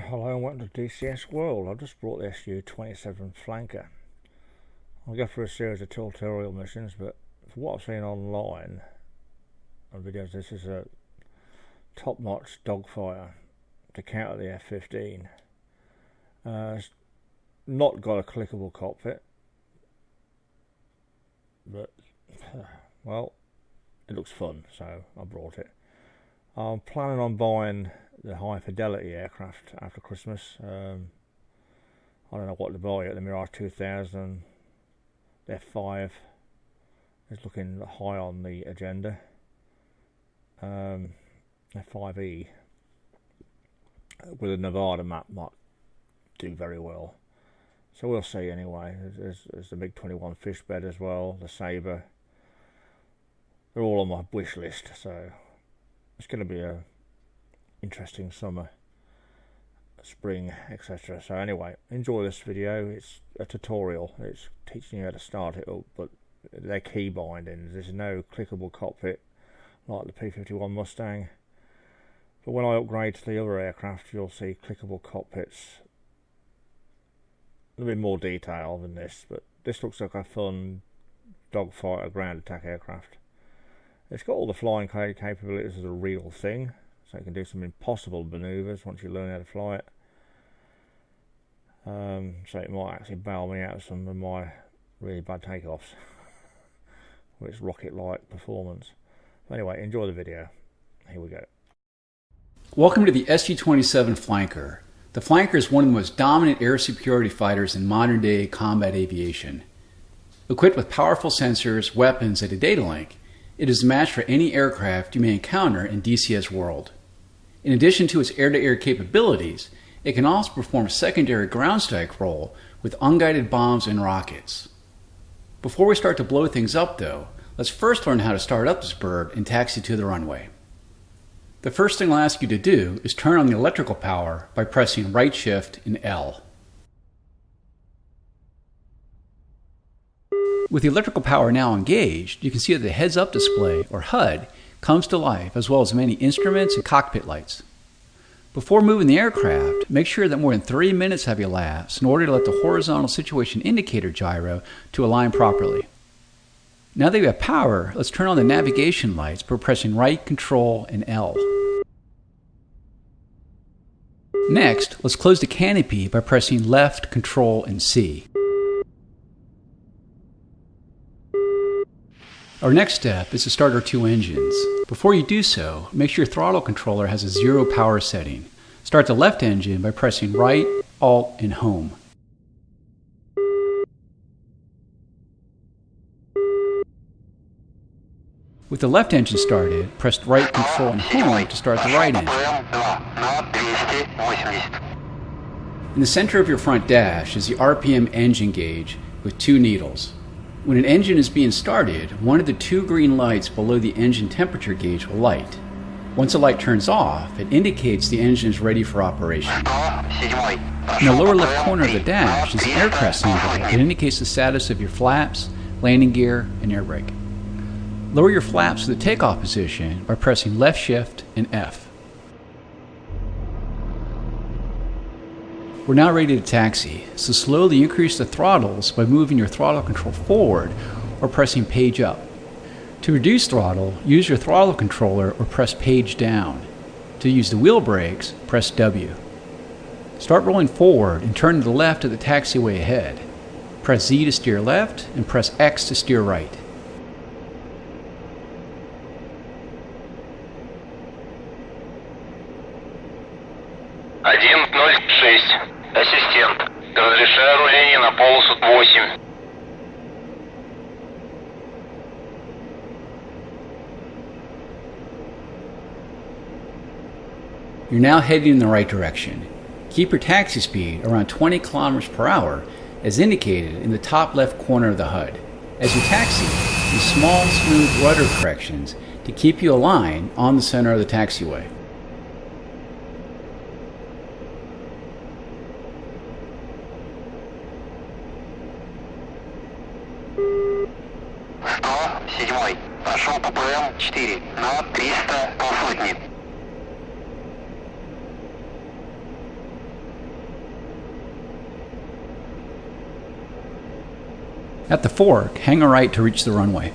Hello and welcome to DCS World. I've just brought the SU-27 flanker. I'll go through a series of tutorial missions, but from what I've seen online on videos, this is a top-notch dogfighter to counter the F-15. It's not got a clickable cockpit, but well, it looks fun, so I brought it. I'm planning on buying the high fidelity aircraft after Christmas. I don't know what to buy yet. The Mirage 2000, the F5 is looking high on the agenda. F5E with a Nevada map might do very well. So we'll see anyway. There's the MiG-21 fish bed as well, the Sabre. They're all on my wish list, so it's going to be a interesting summer, spring, etc. So anyway, enjoy this video. It's a tutorial. It's teaching you how to start it up, but they're key bindings. There's no clickable cockpit like the P-51 Mustang. But when I upgrade to the other aircraft, you'll see clickable cockpits. A little bit more detail than this, but this looks like a fun dogfighter ground attack aircraft. It's got all the flying capabilities of a real thing, so you can do some impossible manoeuvres once you learn how to fly it. So it might actually bail me out of some of my really bad takeoffs with its rocket-like performance. But anyway, enjoy the video. Here we go. Welcome to the SU-27 Flanker. The Flanker is one of the most dominant air superiority fighters in modern-day combat aviation. Equipped with powerful sensors, weapons, and a data link, it is a match for any aircraft you may encounter in DCS World. In addition to its air-to-air capabilities, it can also perform a secondary ground strike role with unguided bombs and rockets. Before we start to blow things up though, let's first learn how to start up this bird and taxi to the runway. The first thing I'll ask you to do is turn on the electrical power by pressing right shift and L. With the electrical power now engaged, you can see that the heads-up display, or HUD, comes to life, as well as many instruments and cockpit lights. Before moving the aircraft, make sure that more than 3 minutes have elapsed in order to let the horizontal situation indicator gyro to align properly. Now that we have power, let's turn on the navigation lights by pressing right, Control, and L. Next, let's close the canopy by pressing left, Control, and C. Our next step is to start our two engines. Before you do so, make sure your throttle controller has a 0 power setting. Start the left engine by pressing right, Alt, and Home. With the left engine started, press right, Control, and Home to start the right engine. In the center of your front dash is the RPM engine gauge with 2 needles. When an engine is being started, one of the 2 green lights below the engine temperature gauge will light. Once the light turns off, it indicates the engine is ready for operation. In the lower left corner of the dash is an aircraft symbol that indicates the status of your flaps, landing gear, and air brake. Lower your flaps to the takeoff position by pressing left shift and F. We're now ready to taxi, so slowly increase the throttles by moving your throttle control forward or pressing page up. To reduce throttle, use your throttle controller or press page down. To use the wheel brakes, press W. Start rolling forward and turn to the left of the taxiway ahead. Press Z to steer left and press X to steer right. Ассистент, разрешаю руление на полосу 8. You're now heading in the right direction. Keep your taxi speed around 20 km per hour as indicated in the top left corner of the HUD. As you taxi, use small, smooth rudder corrections to keep you aligned on the center of the taxiway. Пошел по ПМ-4 на 300 полсотни. At the fork, hang a right to reach the runway.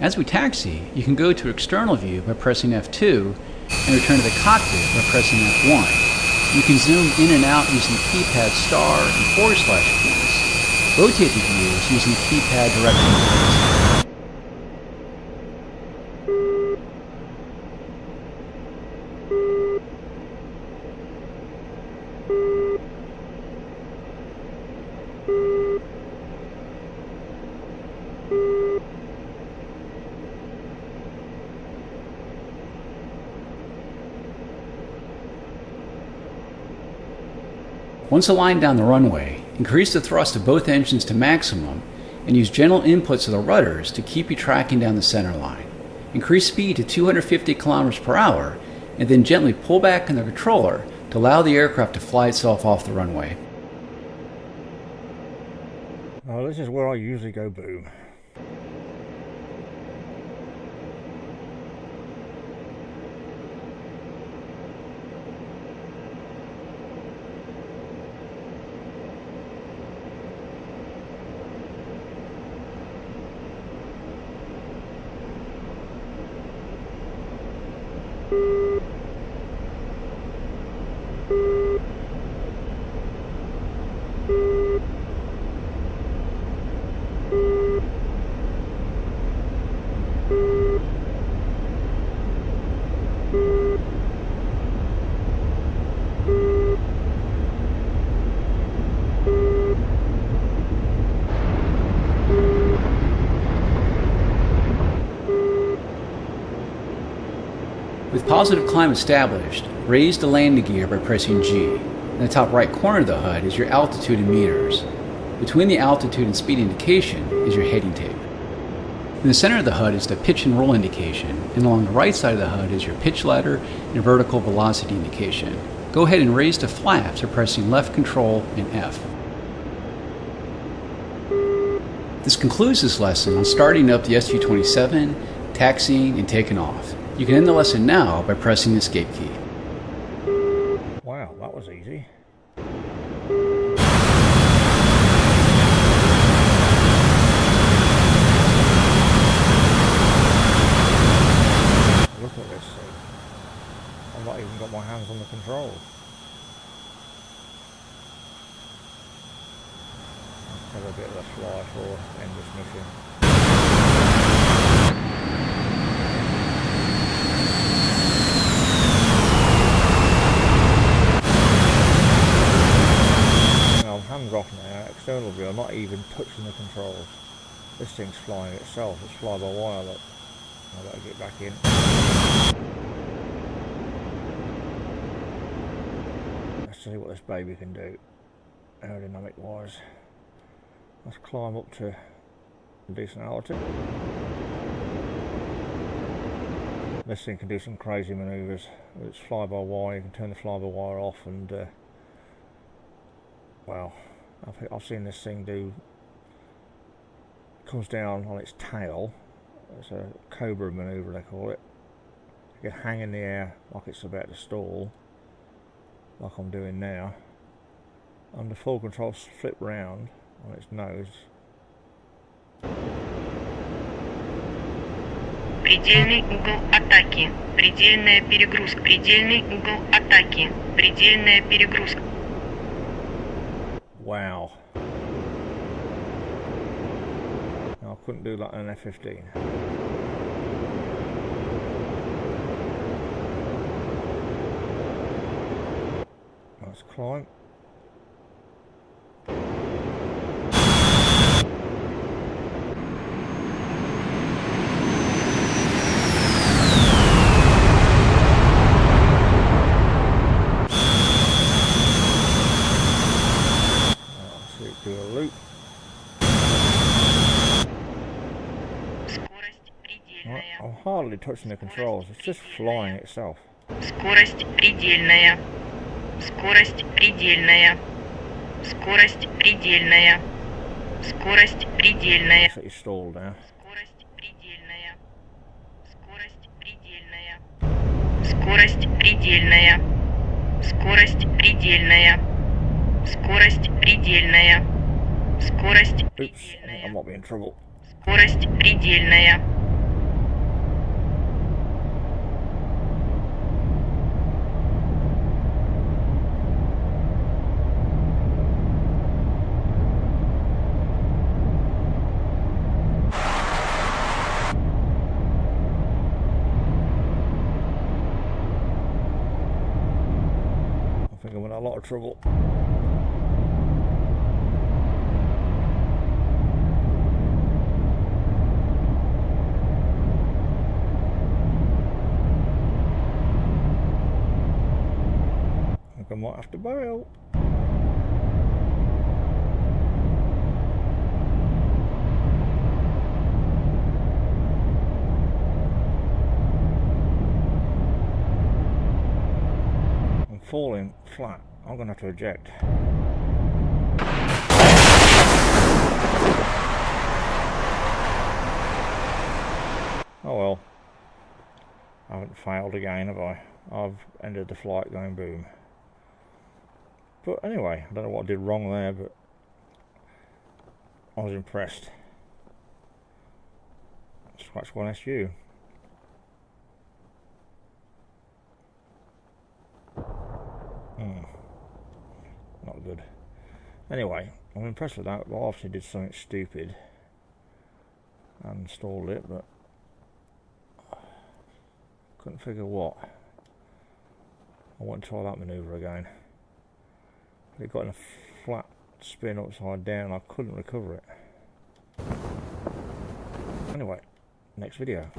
As we taxi, you can go to external view by pressing F2 and return to the cockpit by pressing F1. You can zoom in and out using the keypad star and / keys. Rotate the views using the keypad direction keys. Once aligned down the runway, increase the thrust of both engines to maximum and use gentle inputs of the rudders to keep you tracking down the center line. Increase speed to 250 km per hour and then gently pull back on the controller to allow the aircraft to fly itself off the runway. Well, this is where I usually go boom. With positive climb established, raise the landing gear by pressing G. In the top right corner of the HUD is your altitude in meters. Between the altitude and speed indication is your heading tape. In the center of the HUD is the pitch and roll indication, and along the right side of the HUD is your pitch ladder and vertical velocity indication. Go ahead and raise the flaps by pressing left control and F. This concludes this lesson on starting up the SU-27, taxiing, and taking off. You can end the lesson now by pressing the escape key. Wow, that was easy. Look at this thing. I've not even got my hands on the controls. Let's have a bit of a fly for end this mission. Hands off now, external view, I'm not even touching the controls. This thing's flying itself, it's fly by wire, look. I better get back in. Let's see what this baby can do, aerodynamic wise. Let's climb up to a decent altitude. This thing can do some crazy manoeuvres. It's fly by wire, you can turn the fly by wire off and well, I've seen this thing do, comes down on its tail, it's a cobra manoeuvre they call it. You can hang in the air like it's about to stall, like I'm doing now. Under full control, flip round on its nose. Предельный угол атаки, предельная перегрузка, предельный угол атаки, предельная перегрузка. Wow. No, I couldn't do that on an F-15. Let's climb. Do a loop. Right, I'm hardly touching the controls, it's just flying itself. Скорость предельная. Скорость предельная. Скорость предельная. Скорость предельная. So you stalled now. Скорость предельная. Скорость предельная. Скорость предельная. Скорость предельная. Скорость предельная. Скорость Oops, I think I might be in trouble. Скорость предельная. I think I'm in a lot of trouble. I think I might have to bail. I'm falling flat. I'm going to have to eject. Oh well. I haven't failed again, have I? I've ended the flight going boom. But anyway, I don't know what I did wrong there, but I was impressed. Scratch 1 SU. Not good. Anyway, I'm impressed with that. Well, obviously did something stupid and stalled it, but couldn't figure what. I want to try that manoeuvre again. It got in a flat spin upside down. I couldn't recover it. Anyway, next video.